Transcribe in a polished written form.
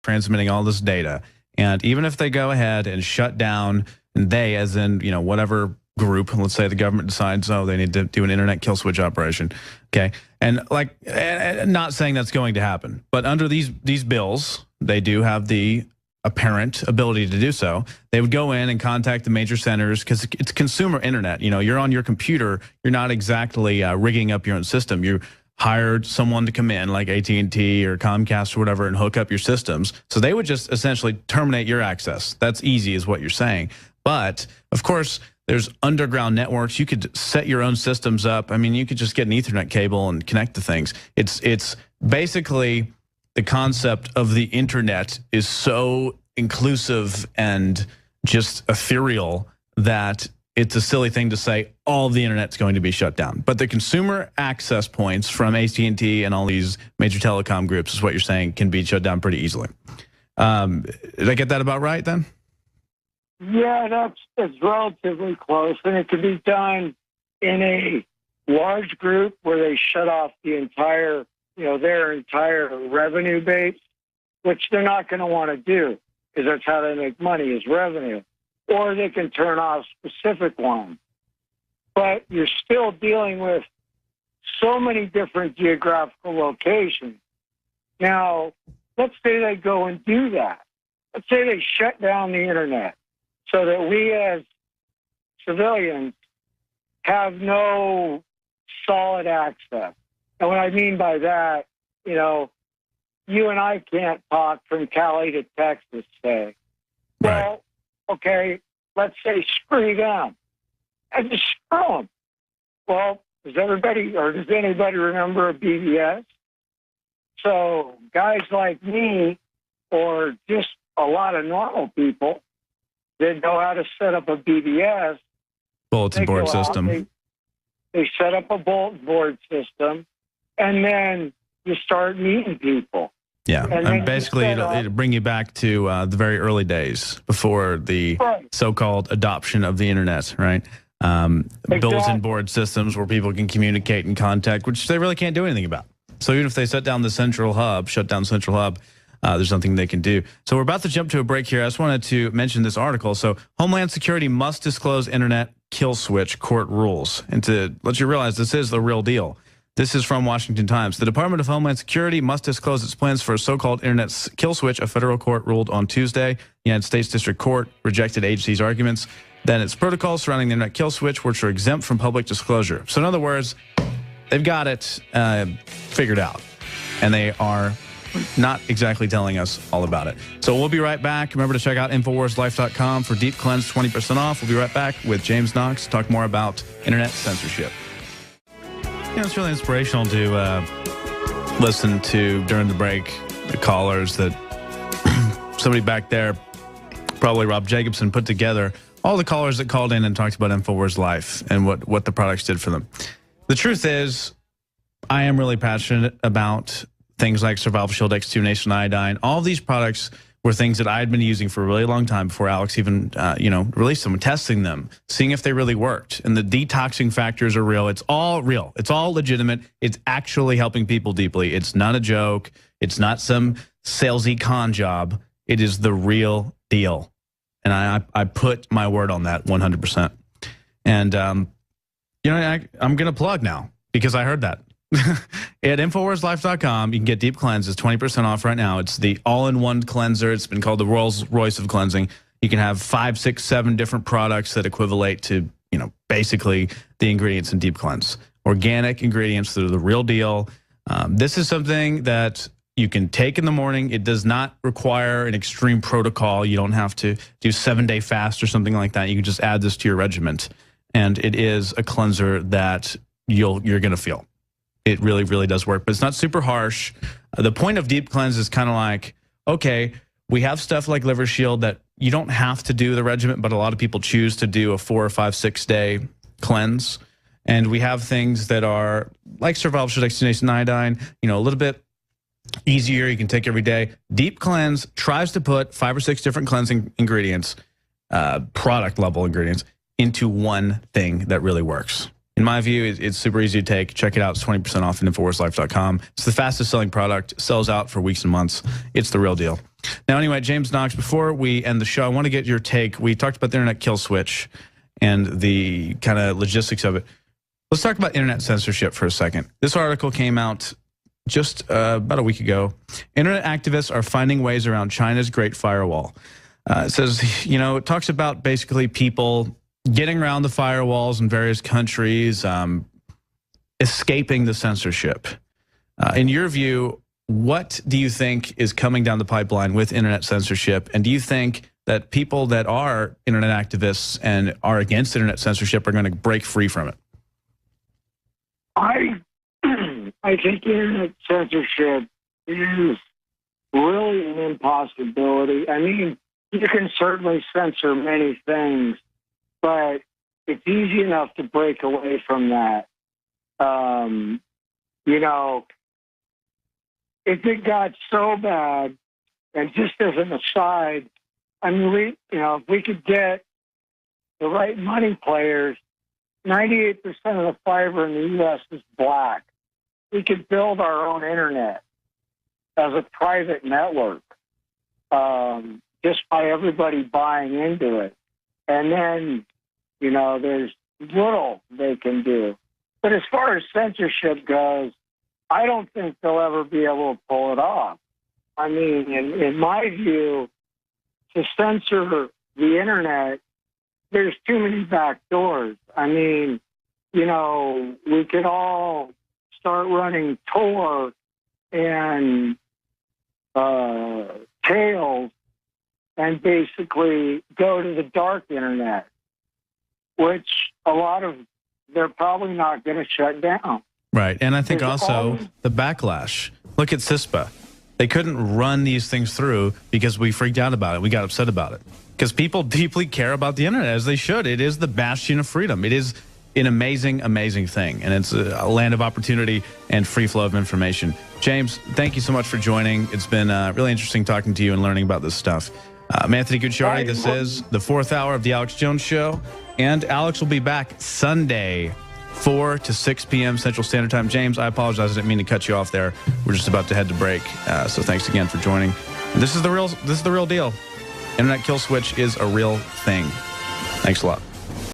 transmitting all this data. And even if they go ahead and shut down, and they, as in, you know, whatever group, let's say the government decides, oh, they need to do an internet kill switch operation, okay? And like, not saying that's going to happen, but under these bills, they do have the apparent ability to do so. They would go in and contact the major centers, because it's consumer internet. You know, you're on your computer, you're not exactly rigging up your own system. You hired someone to come in, like AT&T or Comcast or whatever, and hook up your systems. So they would just essentially terminate your access. That's easy, is what you're saying. But of course, there's underground networks. You could set your own systems up. I mean, you could just get an Ethernet cable and connect to things. It's basically the concept of the internet is so inclusive and just ethereal that it's a silly thing to say all of the internet's going to be shut down. But the consumer access points from AT&T and all these major telecom groups, is what you're saying, can be shut down pretty easily. Did I get that about right then? Yeah, that's relatively close, and it can be done in a large group where they shut off the entire, you know, their entire revenue base, which they're not going to want to do, because that's how they make money, is revenue. Or they can turn off specific ones. But you're still dealing with so many different geographical locations. Now, let's say they go and do that. Let's say they shut down the internet so that we as civilians have no solid access. And what I mean by that, you know, you and I can't talk from Cali to Texas, say. Well, right. Okay, let's say screw them. And just screw them. Well, does anybody remember a BBS? So guys like me, or just a lot of normal people that know how to set up a BBS, bulletin board system. They set up a bulletin board system, and then you start meeting people. Yeah, and basically it'll bring you back to the very early days before the so-called adoption of the internet, right? Exactly. Bulletin board systems where people can communicate and contact, which they really can't do anything about. So even if they shut down Central Hub, there's nothing they can do. So we're about to jump to a break here. I just wanted to mention this article. So Homeland Security must disclose internet kill switch, court rules. And to let you realize this is the real deal. This is from Washington Times. The Department of Homeland Security must disclose its plans for a so-called internet kill switch. A federal court ruled on Tuesday. The United States District Court rejected agency's arguments. Then its protocols surrounding the internet kill switch, which are exempt from public disclosure. So in other words, they've got it figured out. And they are not exactly telling us all about it. So we'll be right back. Remember to check out InfoWarsLife.com for Deep Cleanse 20% off. We'll be right back with James Knox to talk more about internet censorship. You know, it's really inspirational to listen to, during the break, the callers that somebody back there, probably Rob Jacobson, put together, all the callers that called in and talked about InfoWars Life and what the products did for them. The truth is, I am really passionate about things like Survival Shield X2, Nasal Iodine. All of these products were things that I had been using for a really long time before Alex even, released them, testing them, seeing if they really worked. And the detoxing factors are real. It's all real. It's all legitimate. It's actually helping people deeply. It's not a joke. It's not some salesy con job. It is the real deal. And I put my word on that 100%. And, I'm going to plug now because I heard that. At InfoWarsLife.com, you can get Deep Cleanse. It's 20% off right now. It's the all-in-one cleanser. It's been called the Rolls Royce of cleansing. You can have 5, 6, 7 different products that equivalent to, basically the ingredients in Deep Cleanse. Organic ingredients that are the real deal. This is something that you can take in the morning. It does not require an extreme protocol. You don't have to do 7-day fast or something like that. You can just add this to your regimen. And it is a cleanser that you're going to feel. It really, really does work, but it's not super harsh. The point of Deep Cleanse is kind of like, okay, we have stuff like Liver Shield that you don't have to do the regimen, but a lot of people choose to do a 4 or 5, 6 day cleanse. And we have things that are like Survival Shield X2, Nasal Iodine, a little bit easier. You can take every day. Deep Cleanse tries to put 5 or 6 different cleansing ingredients, product level ingredients, into one thing that really works. In my view, it's super easy to take. Check it out. It's 20% off at InfoWarsLife.com. It's the fastest selling product. It sells out for weeks and months. It's the real deal. Now, anyway, James Knox, before we end the show, I want to get your take. We talked about the internet kill switch and the kind of logistics of it. Let's talk about internet censorship for a second. This article came out just about a week ago. Internet activists are finding ways around China's Great Firewall. It says, you know, it talks about basically people getting around the firewalls in various countries, escaping the censorship. In your view, what do you think is coming down the pipeline with internet censorship? And do you think that people that are internet activists and are against internet censorship are going to break free from it? I think internet censorship is really an impossibility. I mean, you can certainly censor many things, but it's easy enough to break away from that. You know, if it got so bad, and just as an aside, I mean, if we could get the right money players, 98% of the fiber in the U.S. is black. We could build our own internet as a private network, just by everybody buying into it. And then, you know, there's little they can do. But as far as censorship goes, I don't think they'll ever be able to pull it off. I mean, in my view, to censor the internet, there's too many back doors. I mean, you know, we could all start running Tor and Tails and basically go to the dark internet, which they're probably not going to shut down. Right. And I think also the backlash. Look at CISPA. They couldn't run these things through because we freaked out about it. We got upset about it. Because people deeply care about the internet, as they should. It is the bastion of freedom. It is an amazing, amazing thing. And it's a land of opportunity and free flow of information. James, thank you so much for joining. It's been really interesting talking to you and learning about this stuff. I'm Anthony Gucciardi. This is the 4th hour of The Alex Jones Show. And Alex will be back Sunday, 4 to 6 p.m. Central Standard Time. James, I apologize. I didn't mean to cut you off there. We're just about to head to break. So thanks again for joining. And this is the real deal. Internet kill switch is a real thing. Thanks a lot.